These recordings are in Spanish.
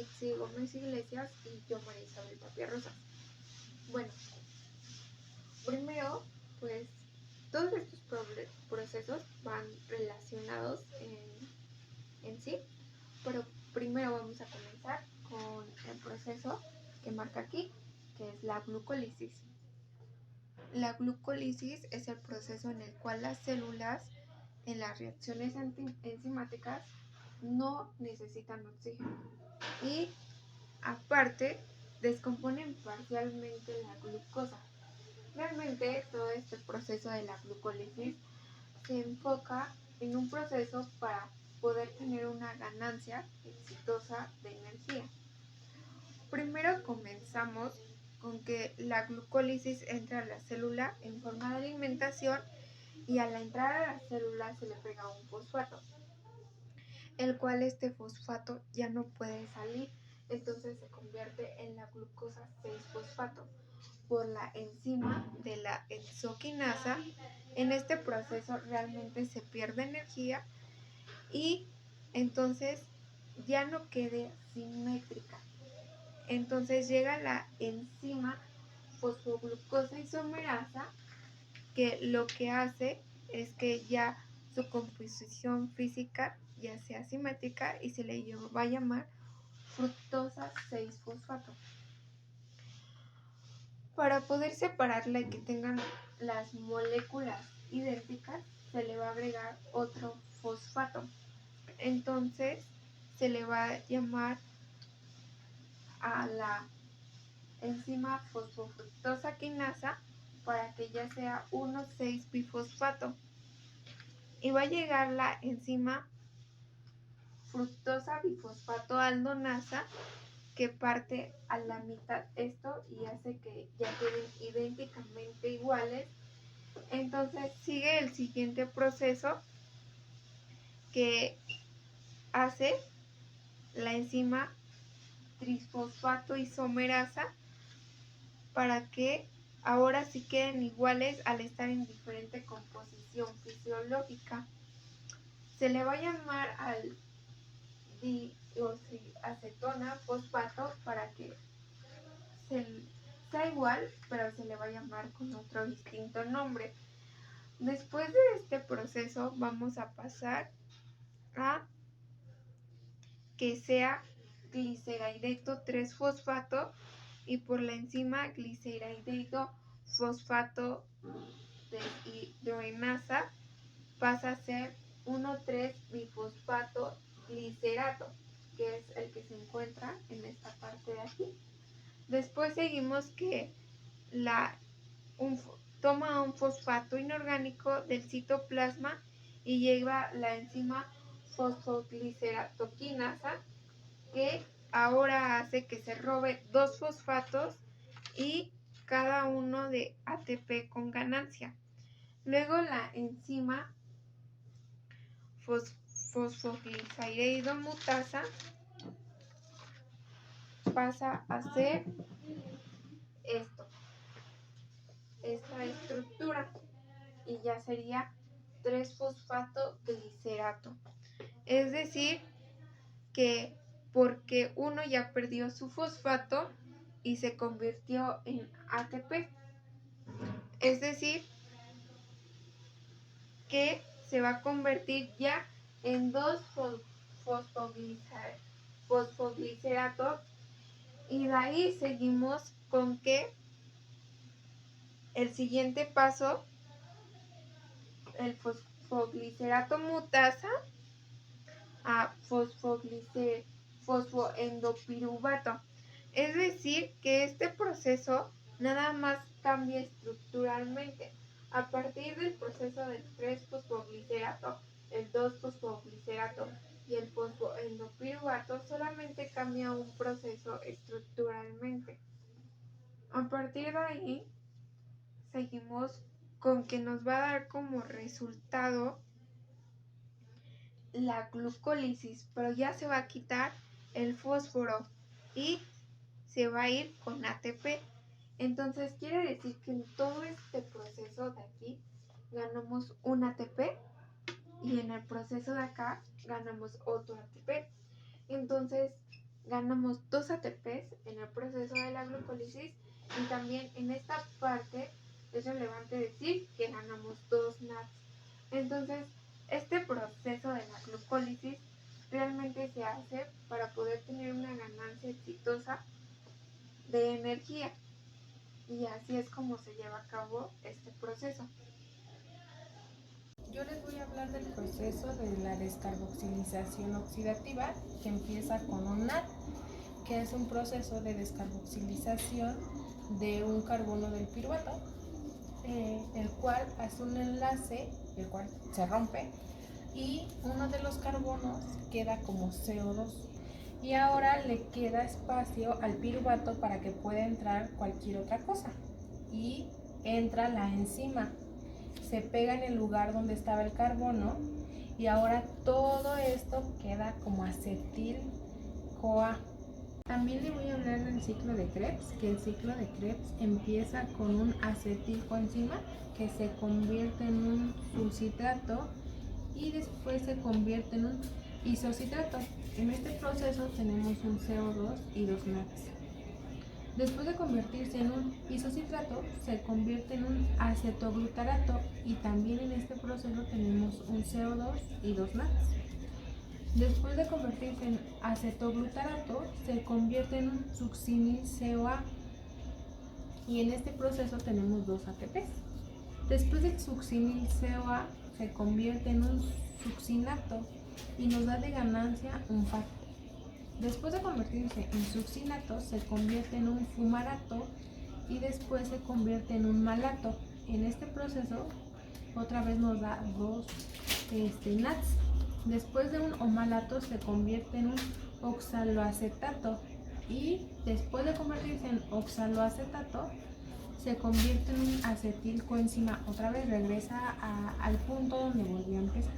Mitzi Gómez Iglesias y yo, María Isabel Tapia Rosas. Bueno, primero, pues todos estos procesos van relacionados en sí, pero primero vamos a comenzar con el proceso que marca aquí, que es la glucólisis. La glucólisis es el proceso en el cual las células en las reacciones enzimáticas no necesitan oxígeno y aparte descomponen parcialmente la glucosa. Realmente todo este proceso de la glucólisis se enfoca en un proceso para poder tener una ganancia exitosa de energía. Primero comenzamos con que la glucólisis entra a la célula en forma de alimentación y al entrar a la célula se le pega un fosfato, el cual este fosfato ya no puede salir, entonces se convierte en la glucosa 6-fosfato por la enzima de la hexoquinasa. En este proceso realmente se pierde energía y entonces ya no quede simétrica. Entonces llega la enzima fosfoglucosa isomerasa, que lo que hace es que ya su composición física ya sea simétrica y se le va a llamar fructosa 6-fosfato. Para poder separarla y que tengan las moléculas idénticas, se le va a agregar otro fosfato. Entonces se le va a llamar a la enzima fosfofructosa quinasa para que ya sea 1,6-bifosfato. Y va a llegar la enzima fructosa bifosfato aldonasa, que parte a la mitad esto y hace que ya queden idénticamente iguales. Entonces sigue el siguiente proceso que hace la enzima trisfosfato isomerasa para que ahora sí queden iguales al estar en diferente composición fisiológica. Se le va a llamar al dioxiacetona fosfato para que sea igual, pero se le va a llamar con otro distinto nombre. Después de este proceso vamos a pasar a que sea gliceraldehído 3-fosfato y por la enzima gliceraldehído fosfato deshidrogenasa pasa a ser 1,3-bifosfato glicerato, que es el que se encuentra en esta parte de aquí. Después seguimos que toma un fosfato inorgánico del citoplasma y lleva la enzima fosfogliceratoquinasa, que ahora hace que se robe 2 fosfatos y cada uno de ATP con ganancia. Luego la enzima fosfoglicerado mutasa pasa a ser esta estructura y ya sería 3-fosfato glicerato. Es decir, que porque uno ya perdió su fosfato y se convirtió en ATP. Es decir, que se va a convertir ya en 2 fosfoglicerato y de ahí seguimos con que el siguiente paso, el fosfoglicerato mutasa a fosfoendopiruvato. Es decir, que este proceso nada más cambia estructuralmente. A partir del proceso del 3-fosfoglicerato, el 2-fosfoglicerato y el fosfoendopiruvato solamente cambia un proceso estructuralmente. A partir de ahí seguimos con que nos va a dar como resultado la glucólisis, pero ya se va a quitar el fósforo y se va a ir con ATP. Entonces quiere decir que en todo este proceso de aquí ganamos un ATP y en el proceso de acá ganamos otro ATP. Entonces ganamos 2 ATPs en el proceso de la glucólisis y también en esta parte es relevante decir que ganamos 2 NADs. Entonces, este proceso de la glucólisis realmente se hace para poder tener una ganancia exitosa de energía y así es como se lleva a cabo este proceso. Yo les voy a hablar del proceso de la descarboxilización oxidativa que empieza con un NAD, que es un proceso de descarboxilización de un carbono del piruvato, el cual hace un enlace, el cual se rompe y uno de los carbonos queda como CO2 y ahora le queda espacio al piruvato para que pueda entrar cualquier otra cosa y entra la enzima, se pega en el lugar donde estaba el carbono y ahora todo esto queda como acetil-CoA. También le voy a hablar del ciclo de Krebs, que el ciclo de Krebs empieza con un acetilcoenzima que se convierte en un subcitrato y después se convierte en un isocitrato. En este proceso tenemos un CO2 y 2 NADs. Después de convertirse en un isocitrato, se convierte en un acetoglutarato y también en este proceso tenemos un CO2 y 2 NADs. Después de convertirse en acetoglutarato, se convierte en un succinil-CoA y en este proceso tenemos 2 ATPs. Después del succinil-CoA se convierte en un succinato y nos da de ganancia un FAT. Después de convertirse en succinato se convierte en un fumarato y después se convierte en un malato. En este proceso otra vez nos da 2 NADs. Después de un omalato se convierte en un oxaloacetato y después de convertirse en oxaloacetato se convierte en un acetilcoenzima. Otra vez regresa al punto donde volvió a empezar.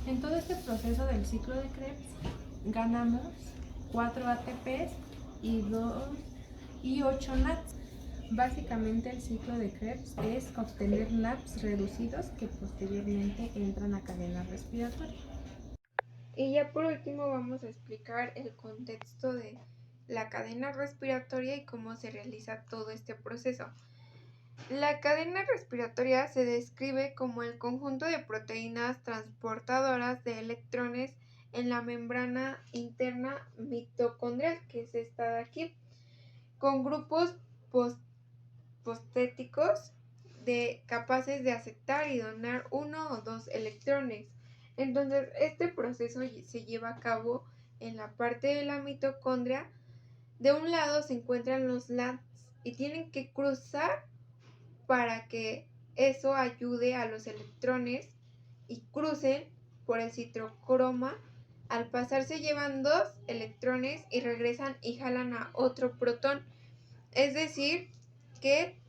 En todo este proceso del ciclo de Krebs ganamos 4 ATPs y 8 NADs. Básicamente el ciclo de Krebs es obtener NADs reducidos que posteriormente entran a cadena respiratoria. Y ya por último vamos a explicar el contexto de la cadena respiratoria y cómo se realiza todo este proceso. La cadena respiratoria se describe como el conjunto de proteínas transportadoras de electrones en la membrana interna mitocondrial, que es esta de aquí, con grupos postéticos capaces de aceptar y donar 1 o 2 electrones. Entonces, este proceso se lleva a cabo en la parte de la mitocondria. De un lado se encuentran los LADs y tienen que cruzar para que eso ayude a los electrones y crucen por el citocroma. Al pasar se llevan 2 electrones y regresan y jalan a otro protón. Es decir, que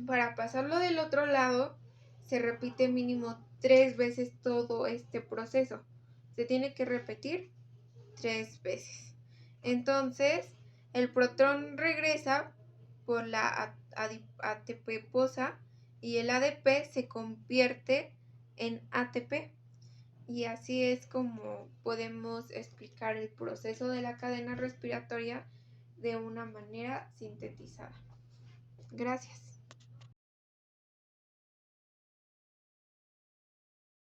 para pasarlo del otro lado se repite mínimo 3 veces todo este proceso. Se tiene que repetir 3 veces. Entonces, el protón regresa por la ATP posa y el ADP se convierte en ATP. Y así es como podemos explicar el proceso de la cadena respiratoria de una manera sintetizada. Gracias.